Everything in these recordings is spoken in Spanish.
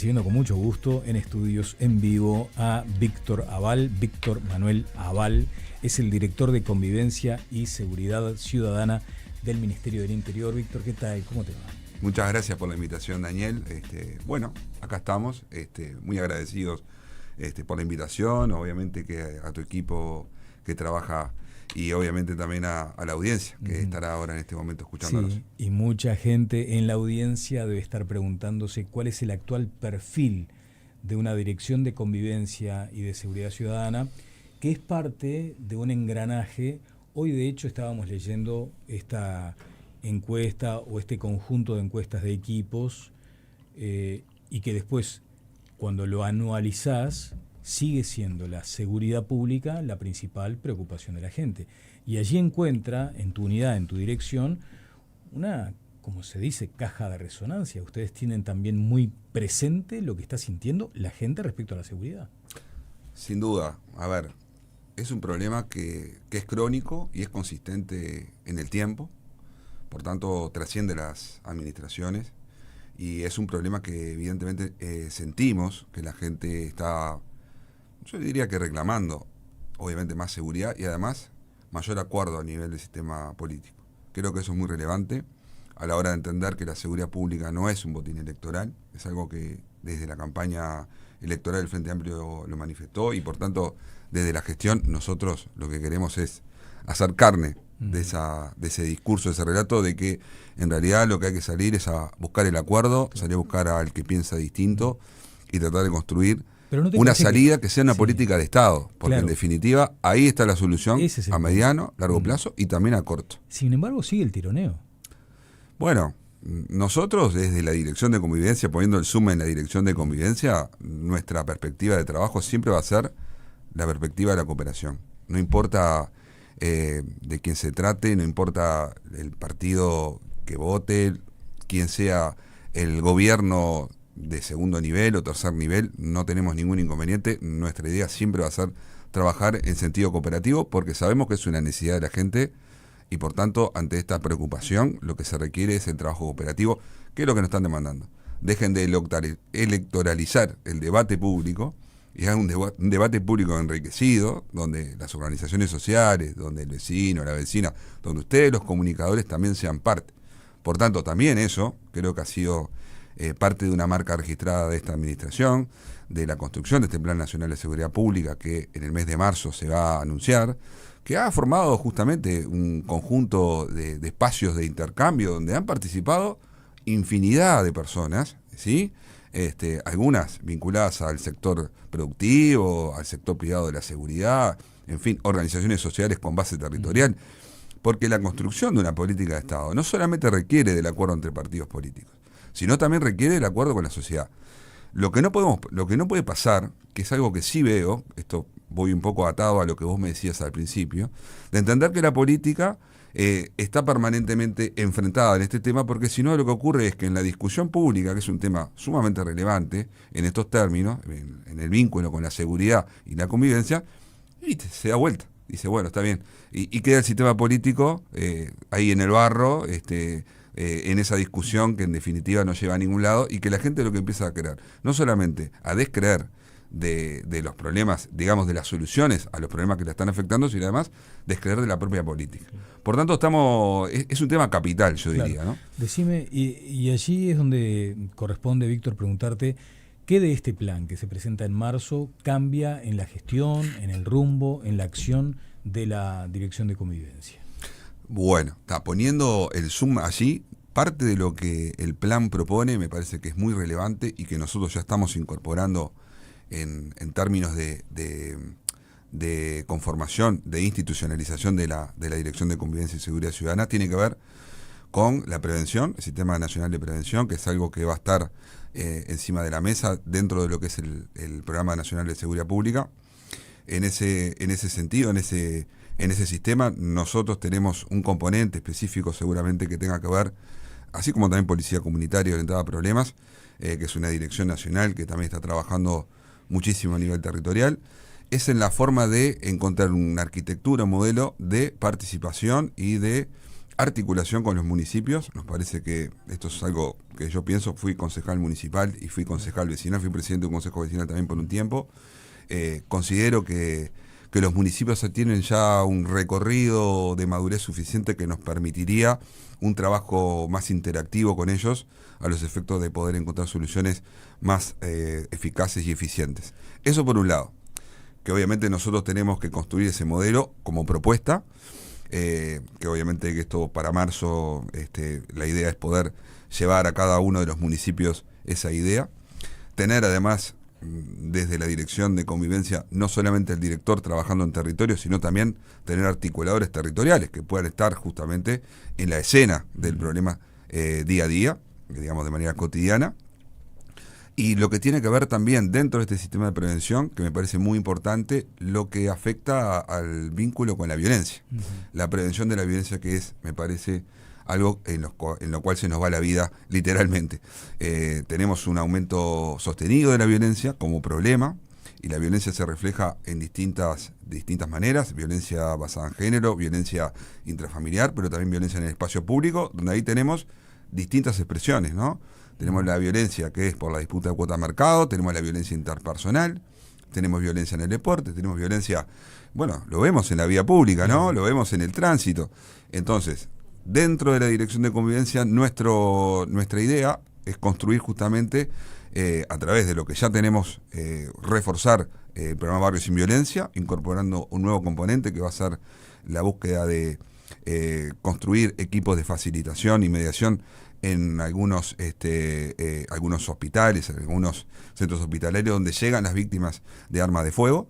Siguiendo con mucho gusto en estudios en vivo a Víctor Aval. Víctor Manuel Aval es el director de Convivencia y Seguridad Ciudadana del Ministerio del Interior. Víctor, ¿qué tal? ¿Cómo te va? Muchas gracias por la invitación, Daniel. Bueno, acá estamos, muy agradecidos por la invitación, obviamente que a tu equipo que trabaja y obviamente también a la audiencia que estará ahora en este momento escuchándonos. Sí, y mucha gente en la audiencia debe estar preguntándose cuál es el actual perfil de una dirección de convivencia y de seguridad ciudadana, que es parte de un engranaje. Hoy de hecho estábamos leyendo esta encuesta o este conjunto de encuestas de equipos y que después, cuando lo anualizás, sigue siendo la seguridad pública la principal preocupación de la gente. Y allí encuentra, en tu unidad, en tu dirección, una, como se dice, caja de resonancia. Ustedes tienen también muy presente lo que está sintiendo la gente respecto a la seguridad. Sin duda, a ver, es un problema que es crónico y es consistente en el tiempo, por tanto trasciende las administraciones y es un problema que evidentemente sentimos que la gente está, yo diría que reclamando, obviamente, más seguridad y además mayor acuerdo a nivel del sistema político. Creo que eso es muy relevante a la hora de entender que la seguridad pública no es un botín electoral, es algo que desde la campaña electoral del Frente Amplio lo manifestó y por tanto desde la gestión nosotros lo que queremos es hacer carne de ese discurso, de ese relato de que en realidad lo que hay que salir es a buscar el acuerdo, salir a buscar al que piensa distinto y tratar de construir una salida que sea una política de Estado, porque en definitiva ahí está la solución a mediano, largo plazo y también a corto. Sin embargo, sigue el tironeo. Bueno, nosotros desde la Dirección de Convivencia, poniendo el zoom en la Dirección de Convivencia, nuestra perspectiva de trabajo siempre va a ser la perspectiva de la cooperación. No importa de quién se trate, no importa el partido que vote, quién sea el gobierno de segundo nivel o tercer nivel, no tenemos ningún inconveniente. Nuestra idea siempre va a ser trabajar en sentido cooperativo porque sabemos que es una necesidad de la gente y por tanto ante esta preocupación lo que se requiere es el trabajo cooperativo, que es lo que nos están demandando. Dejen de electoralizar el debate público y hagan un debate público enriquecido, donde las organizaciones sociales, donde el vecino, la vecina, donde ustedes los comunicadores también sean parte. Por tanto, también eso creo que ha sido parte de una marca registrada de esta administración, de la construcción de este Plan Nacional de Seguridad Pública que en el mes de marzo se va a anunciar, que ha formado justamente un conjunto de espacios de intercambio donde han participado infinidad de personas, ¿sí? Algunas vinculadas al sector productivo, al sector privado de la seguridad, en fin, organizaciones sociales con base territorial, porque la construcción de una política de Estado no solamente requiere del acuerdo entre partidos políticos, sino también requiere del acuerdo con la sociedad. Lo que no puede pasar, que es algo que sí veo, esto voy un poco atado a lo que vos me decías al principio, de entender que la política está permanentemente enfrentada en este tema, porque si no lo que ocurre es que en la discusión pública, que es un tema sumamente relevante en estos términos, en el vínculo con la seguridad y la convivencia, y se da vuelta, dice, bueno, está bien, y queda el sistema político ahí en el barro, en esa discusión que en definitiva no lleva a ningún lado y que la gente lo que empieza a creer, no solamente a descreer de los problemas, digamos, de las soluciones a los problemas que la están afectando, sino además descreer de la propia política. Por tanto, es un tema capital, yo diría, ¿no? Decime, y allí es donde corresponde, Víctor, preguntarte, ¿qué de este plan que se presenta en marzo cambia en la gestión, en el rumbo, en la acción de la Dirección de Convivencia? Bueno, está poniendo el zoom allí. Parte de lo que el plan propone me parece que es muy relevante y que nosotros ya estamos incorporando en términos de conformación, de institucionalización de la Dirección de Convivencia y Seguridad Ciudadana, tiene que ver con la prevención, el Sistema Nacional de Prevención, que es algo que va a estar encima de la mesa dentro de lo que es el Programa Nacional de Seguridad Pública. En ese sentido, en ese sistema, nosotros tenemos un componente específico seguramente que tenga que ver, así como también Policía Comunitaria orientada a problemas, que es una dirección nacional que también está trabajando muchísimo a nivel territorial, es en la forma de encontrar una arquitectura, un modelo de participación y de articulación con los municipios. Nos parece que esto es algo que yo pienso. Fui concejal municipal y fui concejal vecinal, fui presidente de un consejo vecinal también por un tiempo. Considero que los municipios tienen ya un recorrido de madurez suficiente que nos permitiría un trabajo más interactivo con ellos a los efectos de poder encontrar soluciones más eficaces y eficientes. Eso por un lado, que obviamente nosotros tenemos que construir ese modelo como propuesta, que obviamente que esto para marzo la idea es poder llevar a cada uno de los municipios esa idea, tener además desde la dirección de convivencia no solamente el director trabajando en territorio, sino también tener articuladores territoriales que puedan estar justamente en la escena del problema día a día, digamos de manera cotidiana. Y lo que tiene que ver también dentro de este sistema de prevención, que me parece muy importante, lo que afecta al vínculo con la violencia. La prevención de la violencia, que es, me parece, algo en lo cual se nos va la vida literalmente. Tenemos un aumento sostenido de la violencia como problema, y la violencia se refleja en distintas maneras: violencia basada en género, violencia intrafamiliar, pero también violencia en el espacio público, donde ahí tenemos distintas expresiones, ¿no? Tenemos la violencia que es por la disputa de cuota de mercado, tenemos la violencia interpersonal, tenemos violencia en el deporte, tenemos violencia, bueno, lo vemos en la vía pública, ¿no? Lo vemos en el tránsito. Entonces, dentro de la dirección de convivencia, nuestra idea es construir justamente, a través de lo que ya tenemos, reforzar el programa Barrio Sin Violencia, incorporando un nuevo componente que va a ser la búsqueda de construir equipos de facilitación y mediación en algunos hospitales, en algunos centros hospitalarios donde llegan las víctimas de armas de fuego.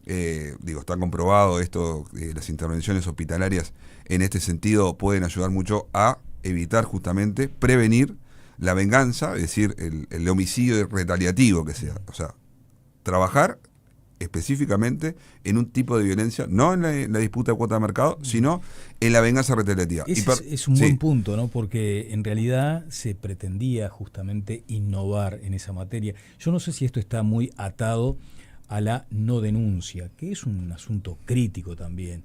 Está comprobado esto, las intervenciones hospitalarias en este sentido pueden ayudar mucho a evitar justamente, prevenir la venganza, es decir, el homicidio retaliativo que sea. O sea, trabajar específicamente en un tipo de violencia, no en la disputa de cuota de mercado, sino en la venganza retaliativa. Es un buen punto, ¿no? Porque en realidad se pretendía justamente innovar en esa materia. Yo no sé si esto está muy atado a la no denuncia, que es un asunto crítico también,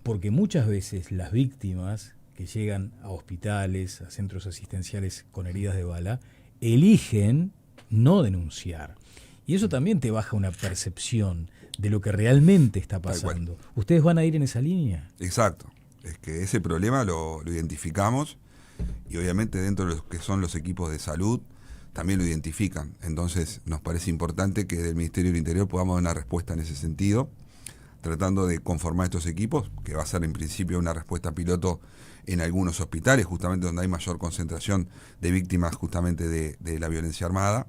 porque muchas veces las víctimas que llegan a hospitales, a centros asistenciales con heridas de bala, eligen no denunciar. Y eso también te baja una percepción de lo que realmente está pasando. ¿Ustedes van a ir en esa línea? Exacto. Es que ese problema lo identificamos, y obviamente dentro de los que son los equipos de salud también lo identifican. Entonces nos parece importante que del Ministerio del Interior podamos dar una respuesta en ese sentido, tratando de conformar estos equipos, que va a ser en principio una respuesta piloto en algunos hospitales, justamente donde hay mayor concentración de víctimas justamente de la violencia armada.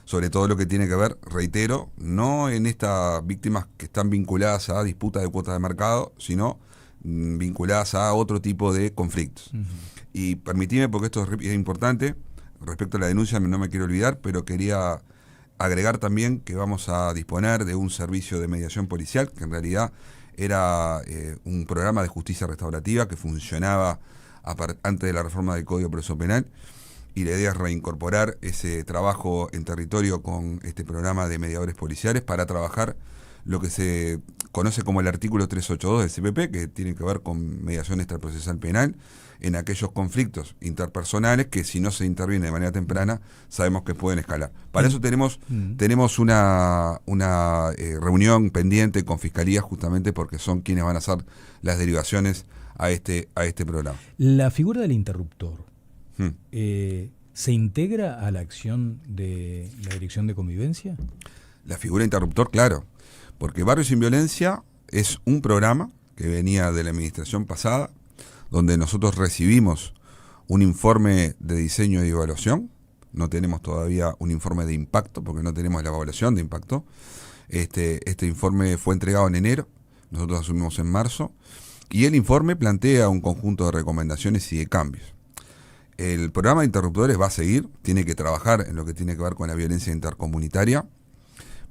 Sobre todo lo que tiene que ver, reitero, no en estas víctimas que están vinculadas a disputas de cuotas de mercado, sino vinculadas a otro tipo de conflictos. Y permitime, porque esto es importante, respecto a la denuncia no me quiero olvidar, pero quería agregar también que vamos a disponer de un servicio de mediación policial, que en realidad era un programa de justicia restaurativa que funcionaba antes de la reforma del Código Procesal Penal, y la idea es reincorporar ese trabajo en territorio con este programa de mediadores policiales para trabajar lo que se conoce como el artículo 382 del CPP, que tiene que ver con mediación extraprocesal penal en aquellos conflictos interpersonales que, si no se interviene de manera temprana, sabemos que pueden escalar. Para eso tenemos una reunión pendiente con Fiscalía, justamente porque son quienes van a hacer las derivaciones a este programa. La figura del interruptor, ¿se integra a la acción de la Dirección de Convivencia? La figura interruptor, claro, porque Barrio Sin Violencia es un programa que venía de la administración pasada, donde nosotros recibimos un informe de diseño y evaluación. No tenemos todavía un informe de impacto, porque no tenemos la evaluación de impacto. Este informe fue entregado en enero, nosotros asumimos en marzo, y el informe plantea un conjunto de recomendaciones y de cambios. El programa de interruptores va a seguir, tiene que trabajar en lo que tiene que ver con la violencia intercomunitaria,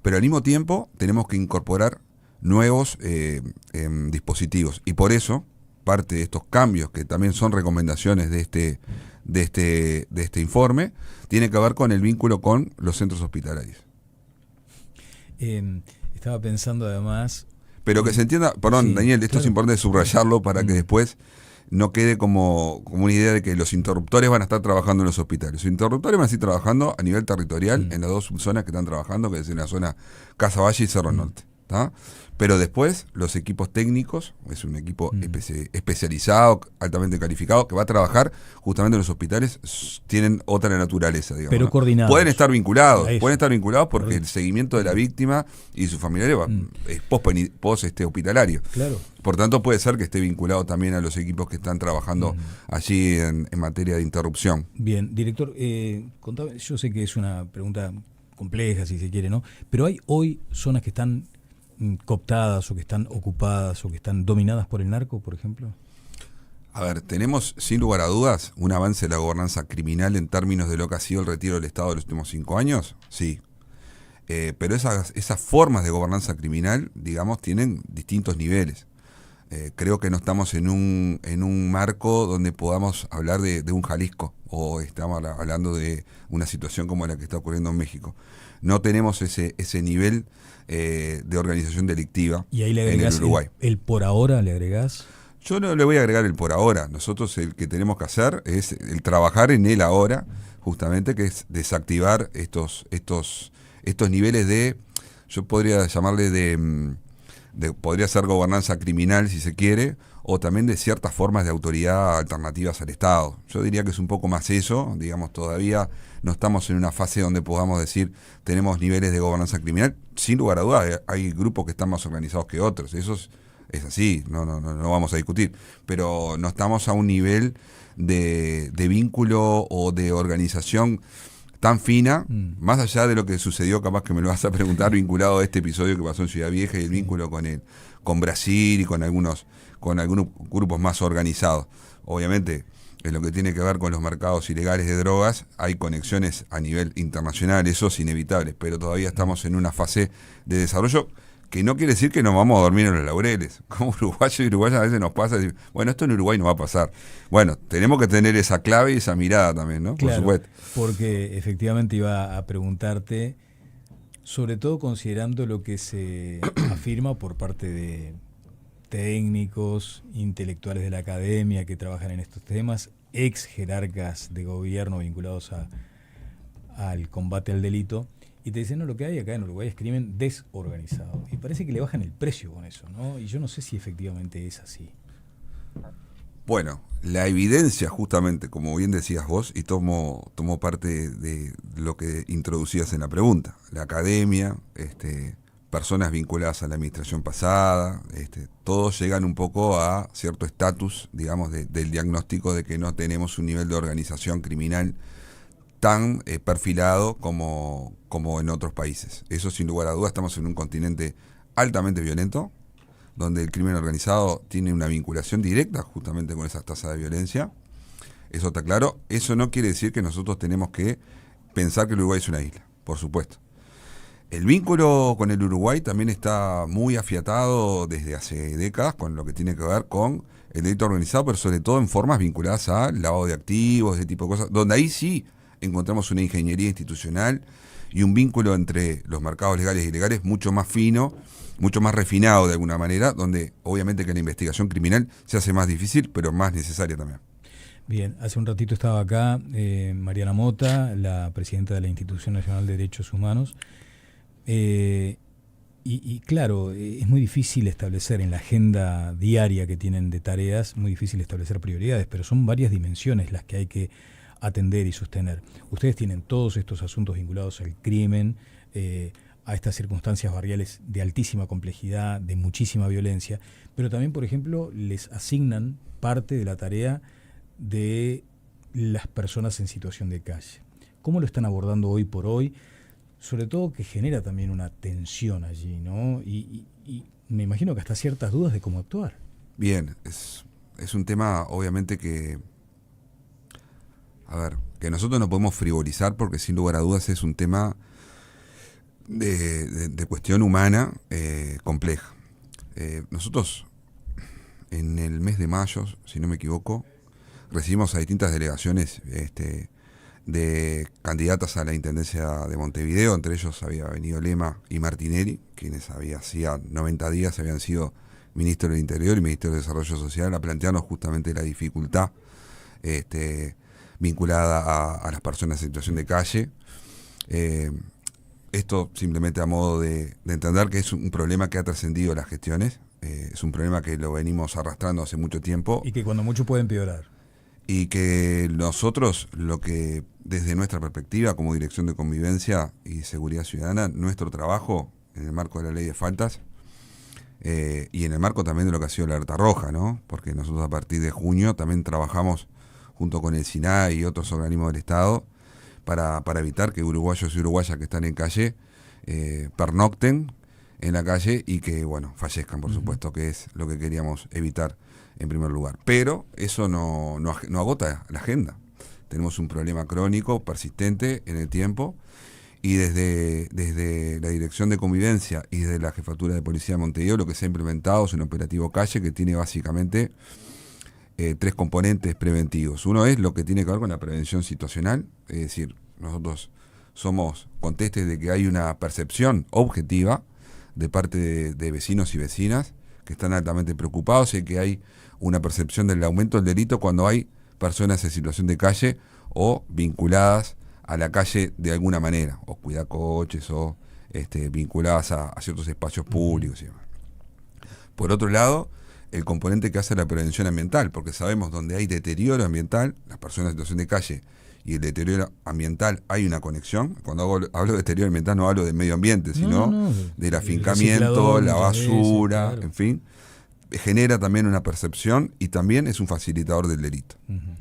pero al mismo tiempo tenemos que incorporar nuevos dispositivos, y por eso parte de estos cambios, que también son recomendaciones de este informe, tiene que ver con el vínculo con los centros hospitalarios. Estaba pensando además... Pero que se entienda, perdón, sí, Daniel, esto claro. Es importante subrayarlo para que después no quede como una idea de que los interruptores van a estar trabajando en los hospitales. Los interruptores van a seguir trabajando a nivel territorial en las dos subzonas que están trabajando, que es en la zona Casa Valle y Cerro Norte. ¿Tá? Pero después los equipos técnicos, es un equipo especializado, altamente calificado, que va a trabajar justamente en los hospitales, tienen otra naturaleza, digamos. Pero coordinados. Pueden estar vinculados porque el seguimiento de la víctima y sus familiares es post hospitalario. Claro. Por tanto, puede ser que esté vinculado también a los equipos que están trabajando allí en materia de interrupción. Bien, director, contame, yo sé que es una pregunta compleja, si se quiere, ¿no? Pero hay hoy zonas que están cooptadas o que están ocupadas o que están dominadas por el narco, por ejemplo. A ver, tenemos sin lugar a dudas un avance de la gobernanza criminal en términos de lo que ha sido el retiro del Estado de los últimos 5 años, sí. Pero esas formas de gobernanza criminal, digamos, tienen distintos niveles. Creo que no estamos en un marco donde podamos hablar de un Jalisco o estamos hablando de una situación como la que está ocurriendo en México. No tenemos ese nivel de organización delictiva. ¿Y ahí le agregás en el Uruguay? El por ahora le agregás? Yo no le voy a agregar el por ahora. Nosotros el que tenemos que hacer es el trabajar en el ahora, justamente, que es desactivar estos niveles de, yo podría llamarle podría ser gobernanza criminal si se quiere, o también de ciertas formas de autoridad alternativas al Estado. Yo diría que es un poco más eso, digamos, todavía no estamos en una fase donde podamos decir tenemos niveles de gobernanza criminal. Sin lugar a dudas, hay grupos que están más organizados que otros, eso es así, no vamos a discutir, pero no estamos a un nivel de vínculo o de organización tan fina, más allá de lo que sucedió, capaz que me lo vas a preguntar, vinculado a este episodio que pasó en Ciudad Vieja y el vínculo con Brasil y con algunos grupos más organizados. Obviamente, en lo que tiene que ver con los mercados ilegales de drogas, hay conexiones a nivel internacional, eso es inevitable, pero todavía estamos en una fase de desarrollo que no quiere decir que nos vamos a dormir en los laureles. Como uruguayos y uruguayas a veces nos pasa decir, bueno, esto en Uruguay no va a pasar. Bueno, tenemos que tener esa clave y esa mirada también, ¿no? Claro, por supuesto. Porque efectivamente iba a preguntarte, sobre todo considerando lo que se afirma por parte de técnicos, intelectuales de la academia que trabajan en estos temas, ex jerarcas de gobierno vinculados al combate al delito, y te dicen, no, lo que hay acá en Uruguay es crimen desorganizado. Y parece que le bajan el precio con eso, ¿no? Y yo no sé si efectivamente es así. Bueno, la evidencia justamente, como bien decías vos, y tomo parte de lo que introducías en la pregunta, la academia, personas vinculadas a la administración pasada, todos llegan un poco a cierto estatus, digamos, del diagnóstico de que no tenemos un nivel de organización criminal tan perfilado como en otros países. Eso sin lugar a dudas, estamos en un continente altamente violento, donde el crimen organizado tiene una vinculación directa justamente con esas tasas de violencia. Eso está claro. Eso no quiere decir que nosotros tenemos que pensar que el Uruguay es una isla, por supuesto. El vínculo con el Uruguay también está muy afiatado desde hace décadas con lo que tiene que ver con el delito organizado, pero sobre todo en formas vinculadas al lavado de activos, ese tipo de cosas, donde ahí sí encontramos una ingeniería institucional y un vínculo entre los mercados legales y ilegales mucho más fino, mucho más refinado de alguna manera, donde obviamente que la investigación criminal se hace más difícil, pero más necesaria también. Bien, hace un ratito estaba acá Mariana Mota, la presidenta de la Institución Nacional de Derechos Humanos, y claro, es muy difícil establecer en la agenda diaria que tienen de tareas, muy difícil establecer prioridades, pero son varias dimensiones las que hay que atender y sostener. Ustedes tienen todos estos asuntos vinculados al crimen, a estas circunstancias barriales de altísima complejidad, de muchísima violencia, pero también, por ejemplo, les asignan parte de la tarea de las personas en situación de calle. ¿Cómo lo están abordando hoy por hoy? Sobre todo que genera también una tensión allí, ¿no? Y me imagino que hasta ciertas dudas de cómo actuar. Bien, es un tema obviamente que nosotros no podemos frivolizar porque sin lugar a dudas es un tema de cuestión humana compleja. Nosotros en el mes de mayo, si no me equivoco, recibimos a distintas delegaciones de candidatas a la Intendencia de Montevideo, entre ellos había venido Lema y Martinelli, quienes hacía 90 días habían sido Ministro del Interior y Ministerio de Desarrollo Social a plantearnos justamente la dificultad vinculada a las personas en situación de calle. Esto simplemente a modo de entender que es un problema que ha trascendido las gestiones, es un problema que lo venimos arrastrando hace mucho tiempo. Y que cuando mucho puede empeorar. Y que nosotros, lo que desde nuestra perspectiva como Dirección de Convivencia y Seguridad Ciudadana, nuestro trabajo en el marco de la ley de faltas, y en el marco también de lo que ha sido la alerta roja, ¿no? Porque nosotros a partir de junio también trabajamos junto con el SINAI y otros organismos del Estado para evitar que uruguayos y uruguayas que están en calle pernocten en la calle y que, bueno, fallezcan, por supuesto, que es lo que queríamos evitar en primer lugar. Pero eso no agota la agenda. Tenemos un problema crónico, persistente en el tiempo, y desde la Dirección de Convivencia y desde la Jefatura de Policía de Montevideo lo que se ha implementado es un operativo calle que tiene básicamente 3 componentes preventivos. Uno es lo que tiene que ver con la prevención situacional, es decir, nosotros somos contestes de que hay una percepción objetiva de parte de vecinos y vecinas que están altamente preocupados y que hay una percepción del aumento del delito cuando hay personas en situación de calle o vinculadas a la calle de alguna manera, o cuidacoches o vinculadas a ciertos espacios públicos y demás. Por otro lado, el componente que hace la prevención ambiental, porque sabemos donde hay deterioro ambiental, las personas en situación de calle y el deterioro ambiental, hay una conexión. Cuando hablo de deterioro ambiental no hablo de medio ambiente, sino del afincamiento, la basura, veces, claro. En fin, genera también una percepción y también es un facilitador del delito,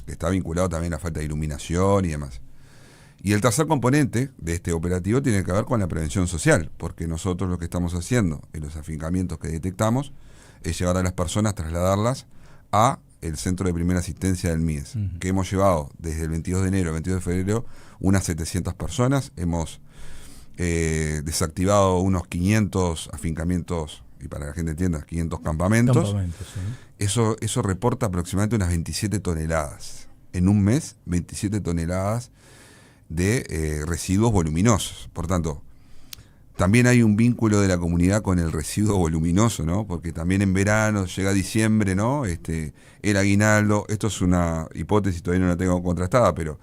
que está vinculado también a la falta de iluminación y demás. Y el tercer componente de este operativo tiene que ver con la prevención social, porque nosotros lo que estamos haciendo en los afincamientos que detectamos es llevar a las personas, trasladarlas a el centro de primera asistencia del MIES, que hemos llevado desde el 22 de enero al 22 de febrero unas 700 personas, hemos desactivado unos 500 afincamientos, y para que la gente entienda, 500 campamentos. Sí. Eso reporta aproximadamente unas 27 toneladas. En un mes, 27 toneladas de residuos voluminosos. Por tanto, también hay un vínculo de la comunidad con el residuo voluminoso, ¿no? Porque también en verano, llega diciembre, ¿no? El aguinaldo, esto es una hipótesis, todavía no la tengo contrastada, pero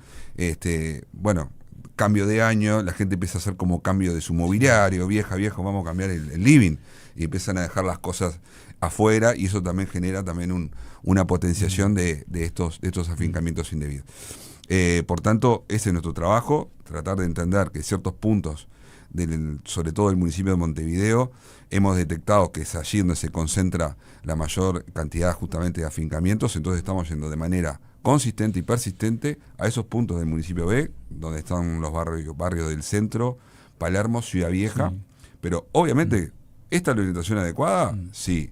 bueno, cambio de año, la gente empieza a hacer como cambio de su mobiliario, viejo, vamos a cambiar el living, y empiezan a dejar las cosas afuera, y eso también genera también una potenciación de estos afincamientos indebidos. Por tanto, ese es nuestro trabajo, tratar de entender que ciertos puntos, sobre todo del municipio de Montevideo, hemos detectado que es allí donde se concentra la mayor cantidad justamente de afincamientos, entonces estamos yendo de manera consistente y persistente a esos puntos del municipio B, donde están los barrios del centro, Palermo, Ciudad Vieja, pero obviamente, ¿esta es la orientación adecuada? Sí.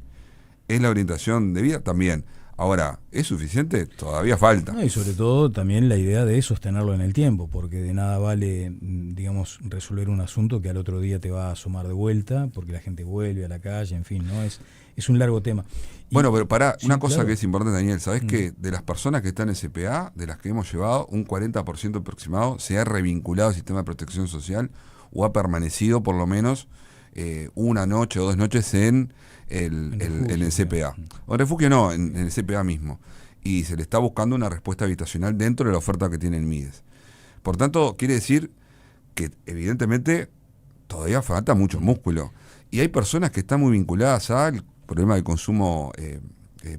¿Es la orientación debida? También. Ahora, ¿es suficiente? Todavía falta. No, y sobre todo también la idea de sostenerlo en el tiempo, porque de nada vale, digamos, resolver un asunto que al otro día te va a asomar de vuelta, porque la gente vuelve a la calle, en fin, ¿no? Es un largo tema. Bueno, pero pará, una cosa que es importante, Daniel, ¿sabés que de las personas que están en CPA, de las que hemos llevado, un 40% aproximado se ha revinculado al sistema de protección social o ha permanecido por lo menos una noche o 2 noches en el CPA. O en refugio no, en el CPA mismo. Y se le está buscando una respuesta habitacional dentro de la oferta que tiene el MIDES. Por tanto, quiere decir que evidentemente todavía falta mucho músculo. Y hay personas que están muy vinculadas al problema del consumo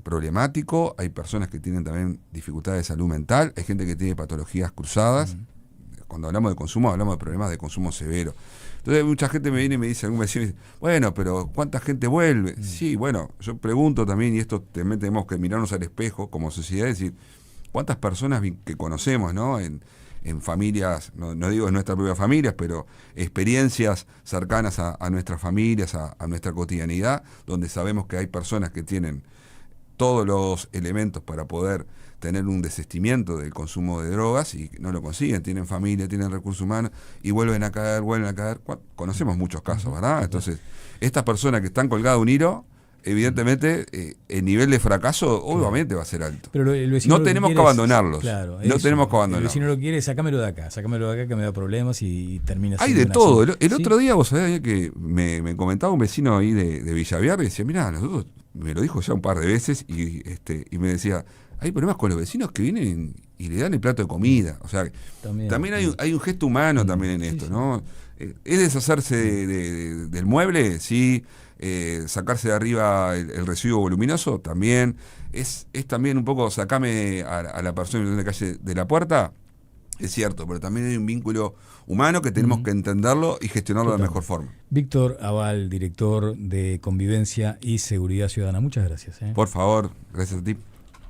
problemático, hay personas que tienen también dificultades de salud mental, hay gente que tiene patologías cruzadas. Cuando hablamos de consumo, hablamos de problemas de consumo severo. Entonces mucha gente me viene y me dice, algún vecino, bueno, pero ¿cuánta gente vuelve? Sí, bueno, yo pregunto también, y esto también tenemos que mirarnos al espejo como sociedad, es decir, ¿cuántas personas que conocemos, ¿no? En familias, no digo en nuestras propias familias, pero experiencias cercanas a nuestras familias, a nuestra cotidianidad, donde sabemos que hay personas que tienen todos los elementos para poder tener un desistimiento del consumo de drogas y no lo consiguen, tienen familia, tienen recursos humanos y vuelven a caer. Conocemos muchos casos, ¿verdad? Entonces, estas personas que están colgadas de un hilo, evidentemente el nivel de fracaso obviamente va a ser alto. Pero el vecino no tenemos que abandonarlos. Claro, no tenemos que abandonarlos. El vecino lo quiere, sácamelo de acá que me da problemas y termina hay de todo. El otro día vos sabés que me comentaba un vecino ahí de Villaviar y decía, mirá, nosotros me lo dijo ya un par de veces y me decía, hay problemas con los vecinos que vienen y le dan el plato de comida. O sea, también hay un gesto humano también en esto, ¿no? ¿Es deshacerse del mueble? Sí. Sacarse de arriba el residuo voluminoso, también. Es también un poco sacame a la persona en la calle de la puerta. Es cierto, pero también hay un vínculo humano que tenemos que entenderlo y gestionarlo de la mejor forma. Víctor Aval, director de Convivencia y Seguridad Ciudadana, muchas gracias. Por favor, gracias a ti.